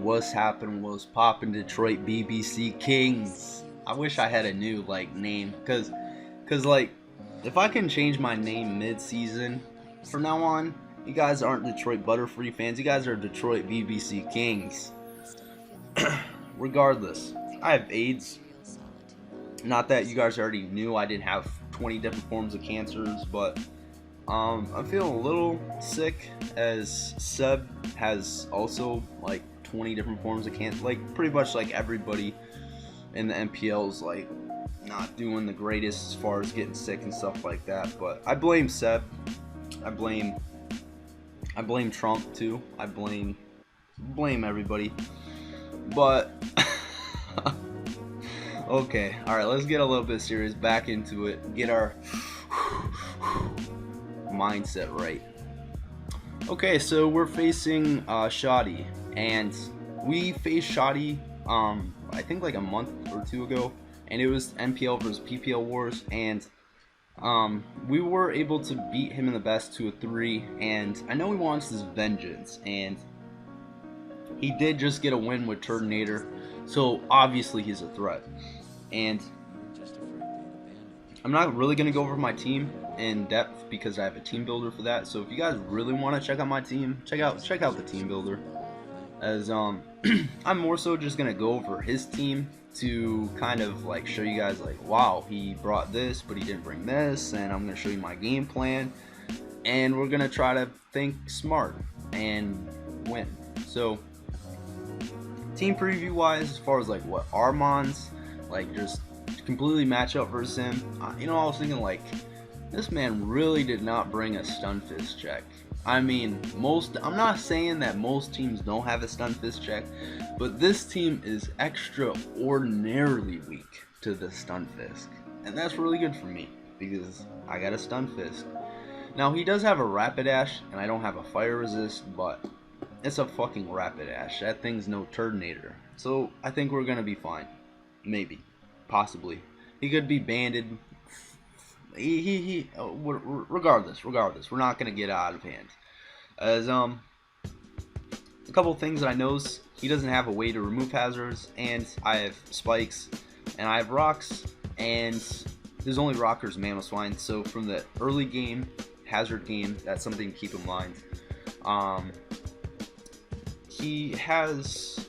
what's happening, what's poppin', Detroit BBC Kings. I wish I had a new name, cause if I can change my name mid-season from now on, you guys aren't Detroit Butterfree fans. You guys are Detroit BBC Kings. Regardless, I have AIDS. Not that you guys already knew I didn't have 20 different forms of cancers, but I'm feeling a little sick, as Seb has also 20 different forms of cancer. Pretty much everybody in the NPL is not doing the greatest as far as getting sick and stuff like that. But I blame Seb. I blame Trump too. I blame everybody. But okay, all right, let's get a little bit serious, back into it, get our mindset right. Okay, so we're facing Shoddy, and we faced Shoddy I think a month or two ago, and it was NPL versus PPL wars, and we were able to beat him in the best 2 of 3, and I know he wants his vengeance, and he did just get a win with Turtonator, so obviously he's a threat. And I'm not really going to go over my team in depth because I have a team builder for that. So if you guys really want to check out my team, check out the team builder. As I'm more so just going to go over his team to kind of show you guys wow, he brought this but he didn't bring this, and I'm going to show you my game plan, and we're going to try to think smart and win. So team preview wise, as far as what Armand's just completely match up versus him, I was thinking this man really did not bring a stun fist check. I mean, I'm not saying that most teams don't have a stun fist check, but this team is extraordinarily weak to the stun fist, and that's really good for me because I got a stun fist. Now he does have a Rapidash, and I don't have a fire resist, but it's a fucking Rapidash. That thing's no Turtonator, so I think we're gonna be fine. Maybe, possibly. He could be banded. Regardless, we're not gonna get out of hand. As a couple things that I know is he doesn't have a way to remove hazards, and I have spikes, and I have rocks, and his only rocker is Mamoswine. So from the early game, hazard game, that's something to keep in mind. He has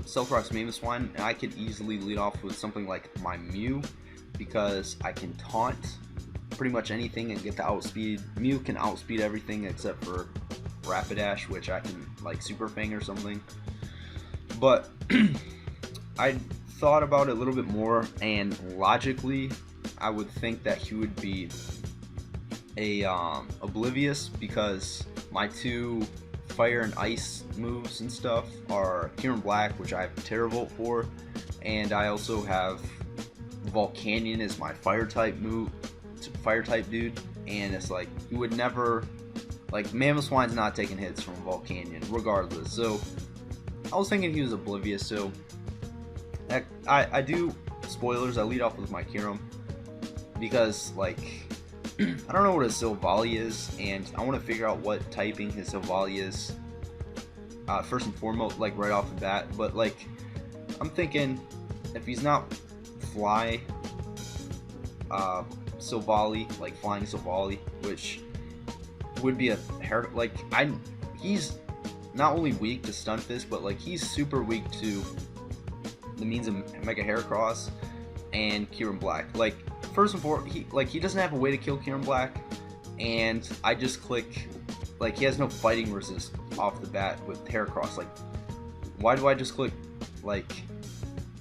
Stealth Rocks Mamoswine, and I could easily lead off with something like my Mew, because I can taunt pretty much anything and get the outspeed. Mew can outspeed everything except for Rapidash, which I can Super Fang or something. But I thought about it a little bit more, and logically I would think that he would be a Oblivious, because my two fire and ice moves and stuff are Kieran Black, which I have Terravolt for, and I also have Volcanion as my fire type dude, and it's you would never Mamoswine's not taking hits from Volcanion regardless. So I was thinking he was Oblivious. So I do, spoilers, I lead off with my Kyurem because I don't know what his Silvally is, and I want to figure out what typing his Silvally is first and foremost, right off the bat. But I'm thinking if he's not fly Silvally, flying Silvally, which would be a hair, he's not only weak to stun fist, but he's super weak to the means of Mega Heracross and Kieran Black. First and foremost, he doesn't have a way to kill Kieran Black, and I just click, he has no fighting resist off the bat with Heracross. Why do I just click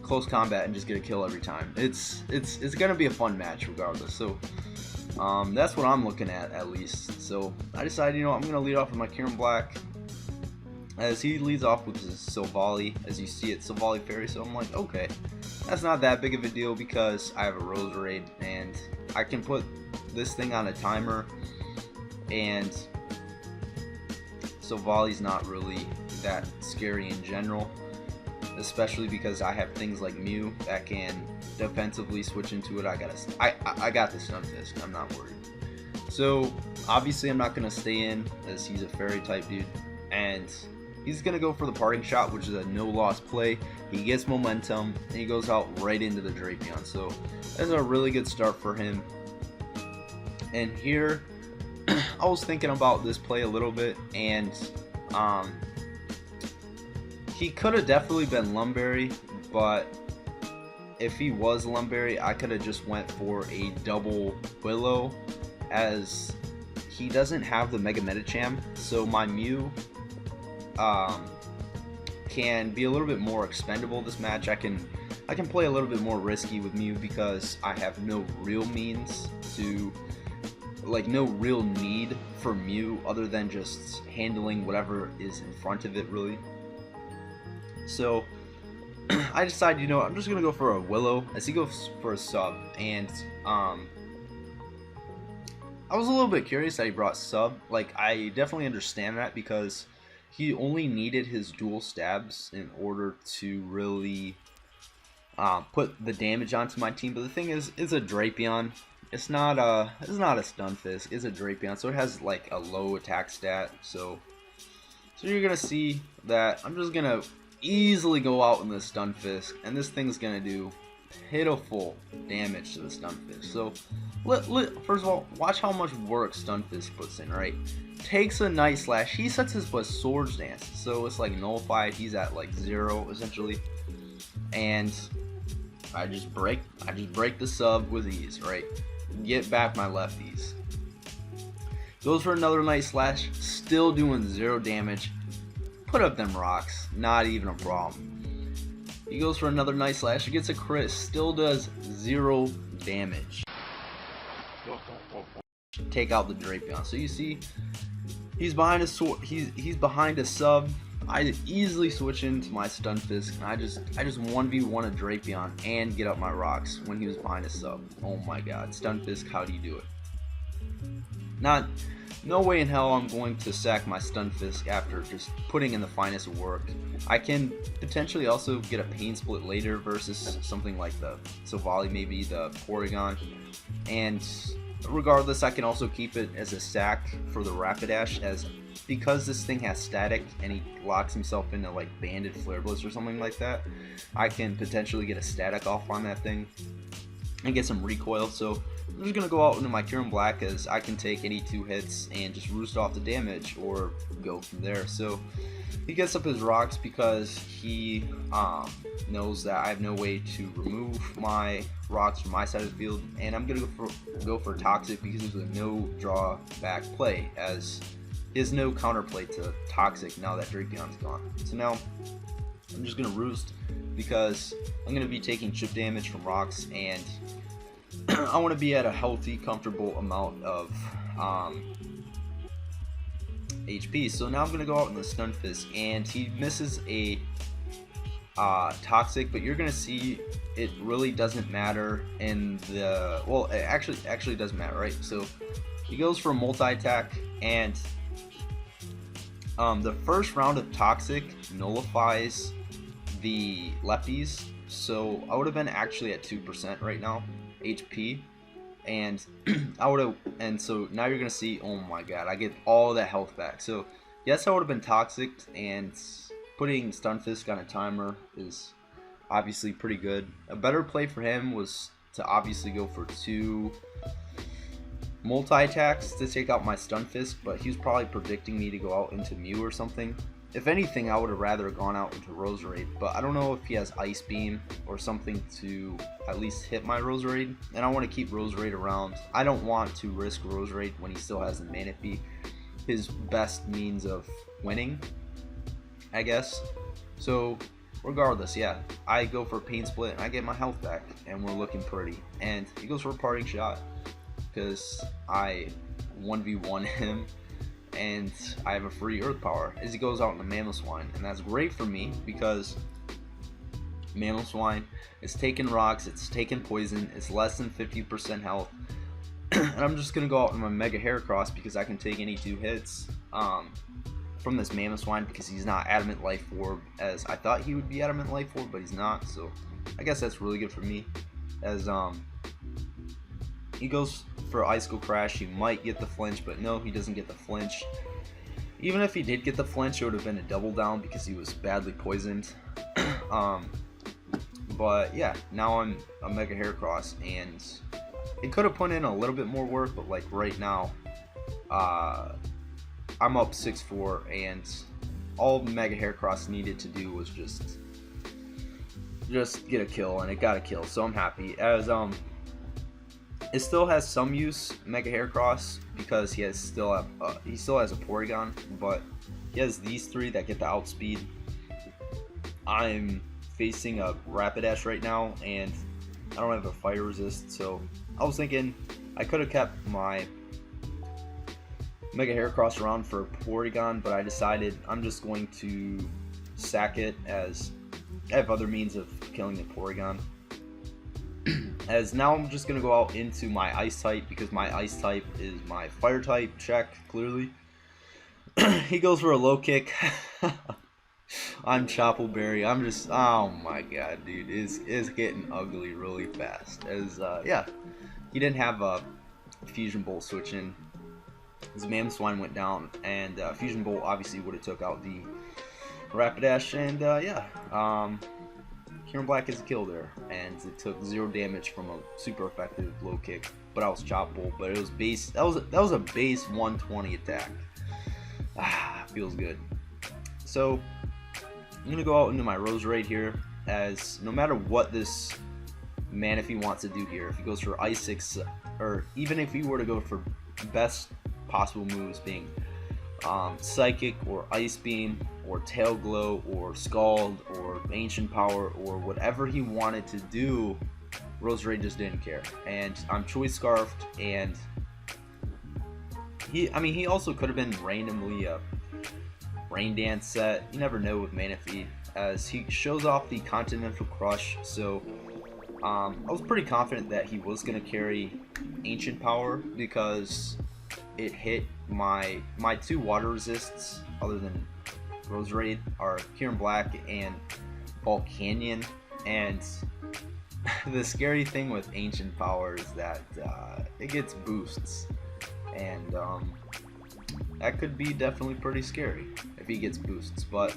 close combat and just get a kill every time? It's gonna be a fun match regardless. So that's what I'm looking at least. So I decided, I'm gonna lead off with my Kieran Black, as he leads off with his Silvally, as you see it, Silvally Fairy. So I'm okay, that's not that big of a deal because I have a Roserade, and I can put this thing on a timer, and Silvally's not really that scary in general, especially because I have things like Mew that can defensively switch into it. I got the stun fist. I'm not worried. So obviously I'm not gonna stay in, as he's a fairy type dude, and He's going to go for the parting shot, which is a no-loss play. He gets momentum, and he goes out right into the Drapion. So that's a really good start for him. And here, I was thinking about this play a little bit, and he could have definitely been Lumberry, but if he was Lumberry, I could have just went for a double Willow, as he doesn't have the Mega Medicham, so my Mew can be a little bit more expendable this match. I can play a little bit more risky with Mew because I have no real means to, like, no real need for Mew other than just handling whatever is in front of it, really. So I decided, you know, I'm just gonna go for a Willow as he goes for a sub, and I was a little bit curious that he brought sub. Like, I definitely understand that because he only needed his dual stabs in order to really put the damage onto my team. But the thing is, it's a Drapion. It's not a Stunfisk. It's a Drapion, so it has like a low attack stat. So you're gonna see that I'm just gonna easily go out in the Stunfisk, and this thing's gonna do pitiful damage to the Stunfisk. So first of all, watch how much work Stunfisk puts in, right? Takes a Night Slash, he sets his Swords Dance, so it's like nullified, he's at like 0 essentially, and I just break the sub with ease, right? Get back my lefties. Goes for another Night Slash, still doing 0 damage. Put up them rocks, not even a problem. He goes for another Night Slash, he gets a crit, still does 0 damage. Take out the Drapion. So you see, he's behind a sword. He's behind a sub. I easily switch into my Stunfisk, and I just 1v1 a Drapion and get up my rocks when he was behind a sub. Oh my god, Stunfisk, how do you do it? No way in hell I'm going to sack my Stunfisk after just putting in the finest work. I can potentially also get a Pain Split later versus something like the Sylvali, maybe the Porygon, and regardless, I can also keep it as a sack for the Rapidash, as because this thing has static and he locks himself into like Banded Flare Blitz or something like that, I can potentially get a static off on that thing and get some recoil. So I'm just gonna go out into my Kyurem Black, as I can take any 2 hits and just roost off the damage or go from there. So he gets up his rocks because he knows that I have no way to remove my rocks from my side of the field, and I'm gonna go for Toxic because it's a no drawback play, as is no counterplay to Toxic now that Drapion's gone. So now I'm just gonna roost because I'm gonna be taking chip damage from rocks, and I want to be at a healthy, comfortable amount of HP. So now I'm gonna go out in the Stunfisk, and he misses a Toxic, but you're gonna see it really doesn't matter in the, well, it actually doesn't matter, right? So he goes for a multi-attack, and the first round of Toxic nullifies the lefties, so I would have been actually at 2% right now HP, and so now you're gonna see, oh my god, I get all that health back. So yes, I would have been Toxic, and putting Stunfisk on a timer is obviously pretty good. A better play for him was to obviously go for 2 multi-attacks to take out my Stunfisk, but he was probably predicting me to go out into Mew or something. If anything, I would have rather gone out into Roserade, but I don't know if he has Ice Beam or something to at least hit my Roserade, and I want to keep Roserade around. I don't want to risk Roserade when he still has the Manaphy, his best means of winning, I guess. So regardless, yeah, I go for a Pain Split and I get my health back, and we're looking pretty. And he goes for a Parting Shot because I 1v1 him, and I have a free Earth Power as he goes out in the Mamoswine, and that's great for me because Mamoswine is taking rocks, it's taking poison, it's less than 50% health, and I'm just gonna go out in my Mega Heracross because I can take any 2 hits from this Mamoswine, because he's not Adamant Life Orb as I thought he would be Adamant Life Orb, but he's not. So I guess that's really good for me, as he goes for Icicle Crash. He might get the flinch, but no, he doesn't get the flinch. Even if he did get the flinch, it would have been a double down because he was badly poisoned. um, but yeah, now I'm a Mega Heracross, and it could have put in a little bit more work, but like right now, I'm up 6-4, and all Mega Heracross needed to do was just get a kill, and it got a kill, so I'm happy. As it still has some use, Mega Heracross, because he still has a Porygon, but he has these three that get the outspeed. I'm facing a Rapidash right now, and I don't have a fire resist, so I was thinking I could have kept my Mega Heracross around for Porygon, but I decided I'm just going to sack it, as I have other means of killing the Porygon. As now I'm just going to go out into my Ice type, because my Ice type is my Fire type, check, clearly. He goes for a low kick. I'm Choppleberry. I'm just, oh my god, dude, it's getting ugly really fast. As, yeah, he didn't have a Fusion Bolt switch in. His Mamswine went down, and Fusion Bolt obviously would have took out the Rapidash, and yeah, Kieran Black is a kill there, and it took 0 damage from a super effective low kick. But I was Chop Bolt, but it was base. That was a base 120 attack. Feels good. So I'm gonna go out into my Roserade here, as no matter what this Manaphy wants to do here, if he goes for Ice 6, or even if he were to go for best possible moves being Psychic or Ice Beam or Tail Glow or Scald or Ancient Power or whatever he wanted to do, Roserade just didn't care. And I'm Choice Scarfed, and he also could have been randomly a Rain Dance set. You never know with Manaphy, as he shows off the Continental Crush, so I was pretty confident that he was going to carry Ancient Power, because it hit my 2 water resists other than Roserade are Kieran Black and Volcanion. And the scary thing with Ancient Power is that it gets boosts, and that could be definitely pretty scary if he gets boosts, but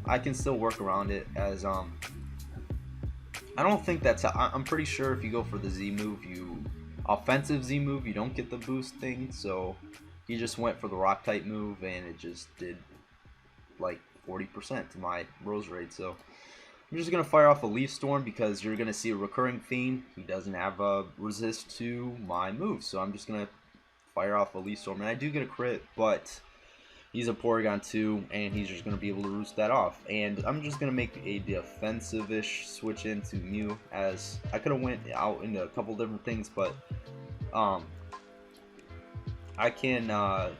I can still work around it, as I don't think that's how, I'm pretty sure if you go for the Z move, offensive Z move, you don't get the boost thing, so he just went for the rock type move, and it just did like 40% to my Roserade. So I'm just gonna fire off a Leaf Storm, because you're gonna see a recurring theme. He doesn't have a resist to my move, so I'm just gonna fire off a Leaf Storm, and I do get a crit, but he's a Porygon too, and he's just gonna be able to roost that off. And I'm just gonna make a defensive-ish switch into Mew, as I could have went out into a couple different things, but I can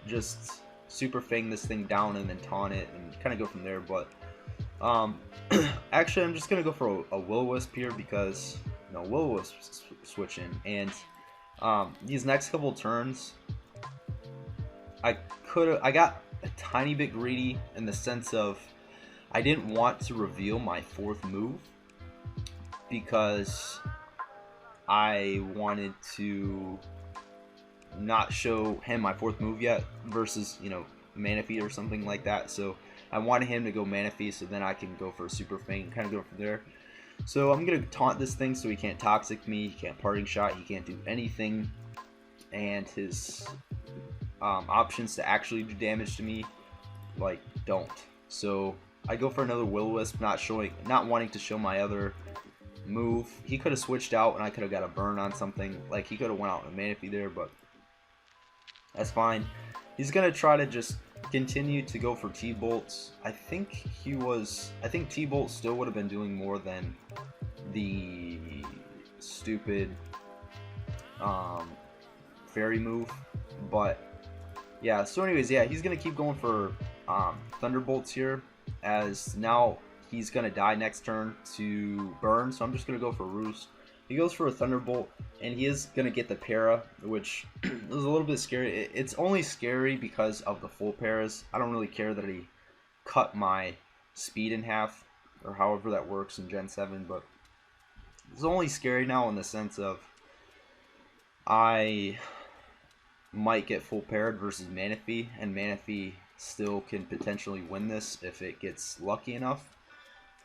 just Super Fang this thing down and then taunt it and kind of go from there. But actually, I'm just gonna go for a Will-O-Wisp here, because Will-O-Wisp switching, and these next couple turns, I got a tiny bit greedy, in the sense of I didn't want to reveal my 4th move, because I wanted to not show him my 4th move yet, versus Manaphy or something like that. So I wanted him to go Manaphy, so then I can go for a Super Fang and kind of go from there. So I'm gonna taunt this thing so he can't Toxic me, he can't Parting Shot, he can't do anything, and his options to actually do damage to me don't. So I go for another Will-O-Wisp, not wanting to show my other move. He could have switched out, and I could have got a burn on something. Like, he could have went out in a Manaphy there, but that's fine. He's gonna try to just continue to go for T-Bolts. I think T-Bolt still would have been doing more than the stupid Fairy move, but yeah. So anyways, yeah, he's gonna keep going for Thunderbolts here, as now he's gonna die next turn to burn, so I'm just gonna go for Roost. He goes for a Thunderbolt, and he is gonna get the para, which is a little bit scary. It's only scary because of the full paras. I don't really care that he cut my speed in half, or however that works in Gen 7, but it's only scary now in the sense of I might get full paired versus Manaphy, and Manaphy still can potentially win this if it gets lucky enough.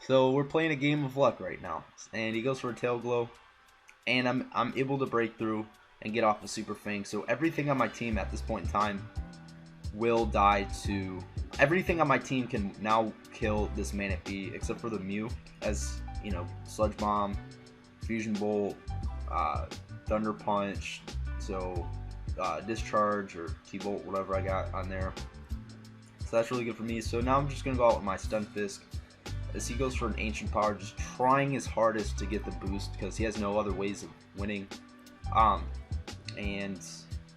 So we're playing a game of luck right now, and he goes for a tail glow, and I'm able to break through and get off a super fang. So everything on my team at this point in time will die to. Everything on my team can now kill this Mewnich B except for the Mew, as you know, Sludge Bomb, Fusion Bolt, Thunder Punch, so Discharge or T-Bolt, whatever I got on there. So that's really good for me. So now I'm just gonna go out with my Stun Fisk as he goes for an Ancient Power, just trying his hardest to get the boost because he has no other ways of winning. And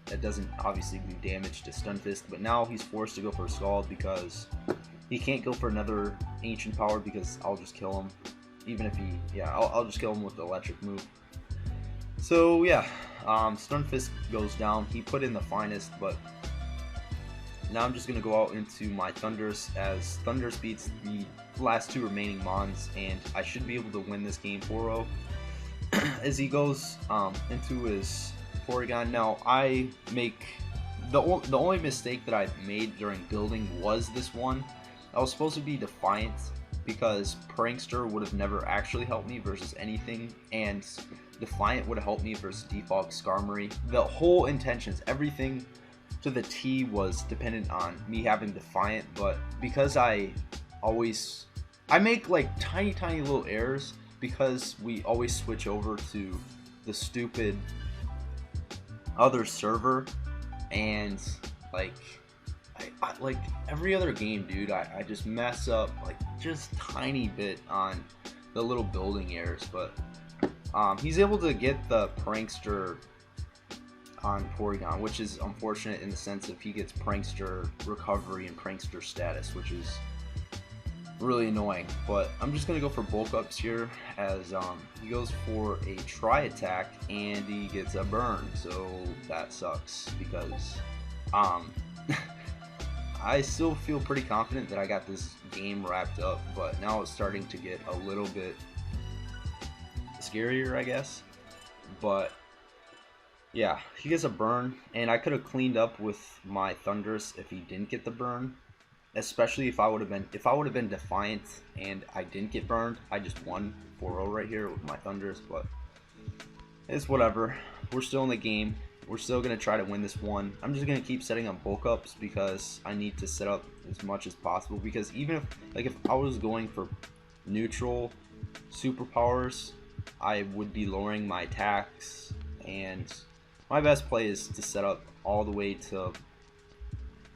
that doesn't obviously do damage to Stun Fist, but now he's forced to go for a Scald because he can't go for another Ancient Power because I'll just kill him. Even if he, yeah, I'll just kill him with the electric move. So yeah, Stun Fist goes down. He put in the finest, but now I'm just going to go out into my Thundurus as Thundurus beats the last two remaining Mons, and I should be able to win this game 4-0 as he goes into his Porygon. Now I make the only mistake that I made during building was this one. I was supposed to be Defiant because Prankster would have never actually helped me versus anything, and Defiant would have helped me versus Defog Skarmory. The whole intentions, everything to the T was dependent on me having Defiant, but because I make like tiny little errors because we always switch over to the stupid other server, and like I like every other game, dude, I just mess up like just tiny bit on the little building errors, but he's able to get the Prankster on Porygon, which is unfortunate in the sense of he gets Prankster recovery and Prankster status, which is really annoying. But I'm just gonna go for bulk ups here as he goes for a Tri Attack and he gets a burn, so that sucks because I still feel pretty confident that I got this game wrapped up, but now it's starting to get a little bit scarier, I guess. But yeah, he gets a burn, and I could have cleaned up with my Thundurus if he didn't get the burn. Especially if I would have been Defiant and I didn't get burned. I just won 4-0 right here with my Thundurus, but it's whatever. We're still in the game. We're still gonna try to win this one. I'm just gonna keep setting up bulk ups because I need to set up as much as possible. Because even if I was going for neutral superpowers, I would be lowering my attacks, and my best play is to set up all the way to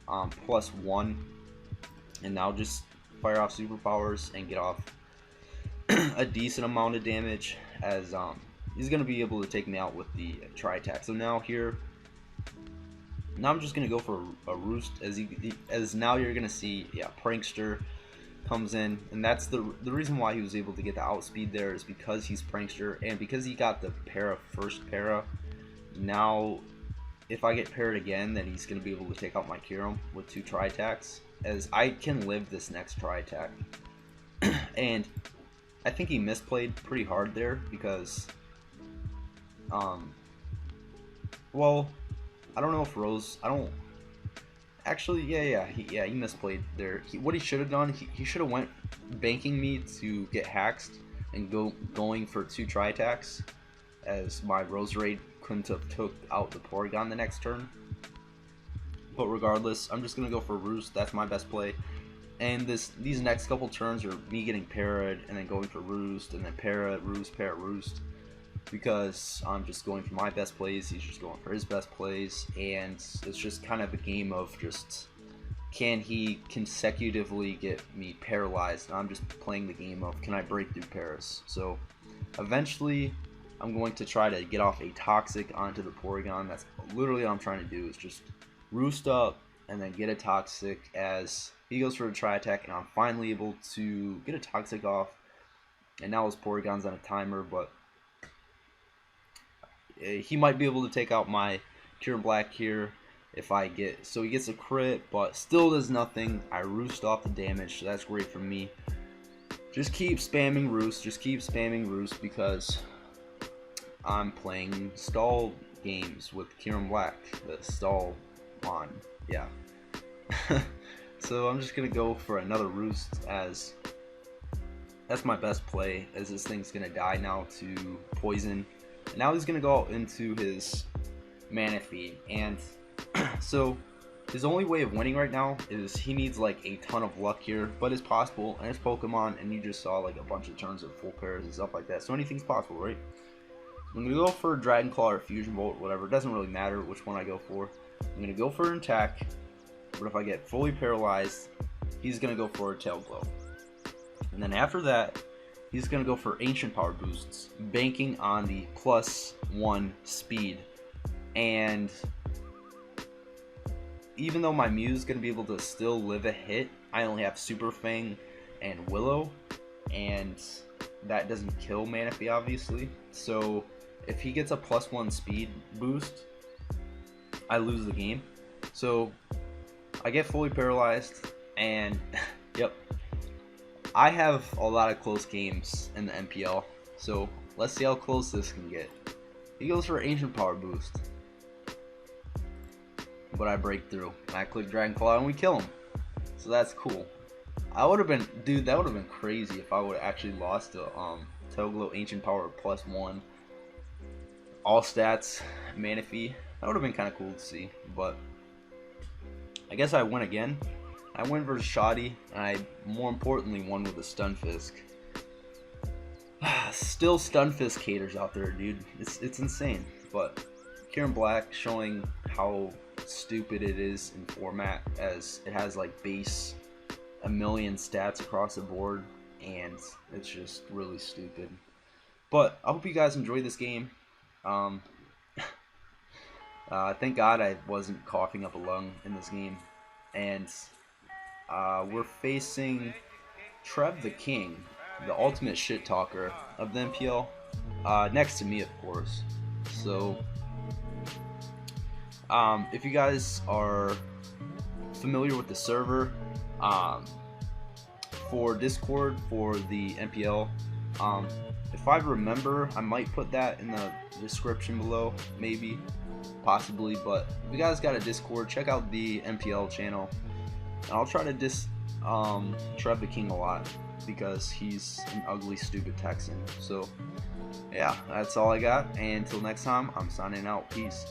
+1, and now just fire off superpowers and get off a decent amount of damage as he's going to be able to take me out with the Tri Attack. So now I'm just going to go for a Roost as now you're going to see, yeah, Prankster comes in, and that's the reason why he was able to get the outspeed there is because he's Prankster, and because he got the first para. Now if I get paired again, then he's going to be able to take out my Kyurem with 2 Tri Attacks, as I can live this next Tri Attack. And I think he misplayed pretty hard there because well, I don't know if Rose, actually, he misplayed there. What he should have done, he should have went banking me to get Haxed and going for 2 Tri Attacks, as my Rose Raid couldn't have took out the Porygon the next turn. But regardless, I'm just gonna go for Roost. That's my best play. And these next couple turns are me getting parried and then going for Roost and then parrot, Roost, because I'm just going for my best plays. He's just going for his best plays, and it's just kind of a game of just can he consecutively get me paralyzed. And I'm just playing the game of can I break through Paris. So eventually I'm going to try to get off a Toxic onto the Porygon. That's literally all I'm trying to do, is just Roost up and then get a Toxic as he goes for a Tri Attack, and I'm finally able to get a Toxic off. And now his Porygon's on a timer, but he might be able to take out my Kyurem Black here if I get, so he gets a crit, but still does nothing. I Roost off the damage, so that's great for me. Just keep spamming Roost, because I'm playing stall games with Kyurem Black, the stall on, yeah. So I'm just gonna go for another roost, as that's my best play, as this thing's gonna die now to poison. And now he's gonna go into his mana feed, and so his only way of winning right now is he needs like a ton of luck here, but it's possible. And it's Pokemon, and you just saw like a bunch of turns of full pairs and stuff like that, so anything's possible, right? I'm gonna go for Dragon Claw or Fusion Bolt, whatever. It doesn't really matter which one I go for. I'm gonna go for an attack, but if I get fully paralyzed, he's gonna go for a Tail Glow. And then after that, he's gonna go for Ancient Power boosts, banking on the +1 speed. And even though my Mew's gonna be able to still live a hit, I only have Super Fang and Willow, and that doesn't kill Manaphy, obviously. So if he gets a +1 speed boost, I lose the game. So I get fully paralyzed, and yep, I have a lot of close games in the NPL. So let's see how close this can get. He goes for Ancient Power boost, but I break through. I click Dragon Claw and we kill him. So that's cool. I would have been, dude, that would have been crazy if I would have actually lost to Tail Glow Ancient Power +1. All stats, Manaphy. That would have been kind of cool to see, but I guess I win again. I win versus Shoddy, and I more importantly won with a Stunfisk. Still Stunfisk haters out there, dude. It's insane. But Kieran Black showing how stupid it is in format, as it has like base 1,000,000 stats across the board, and it's just really stupid. But I hope you guys enjoyed this game. Thank God I wasn't coughing up a lung in this game. And we're facing Trev the King, the ultimate shit talker of the NPL, next to me, of course. So if you guys are familiar with the server for Discord for the NPL, if I remember, I might put that in the description below, maybe, possibly. But if you guys got a Discord, check out the NPL channel, and I'll try to Trev the King a lot, because he's an ugly, stupid Texan. So yeah, that's all I got, and until next time, I'm signing out. Peace.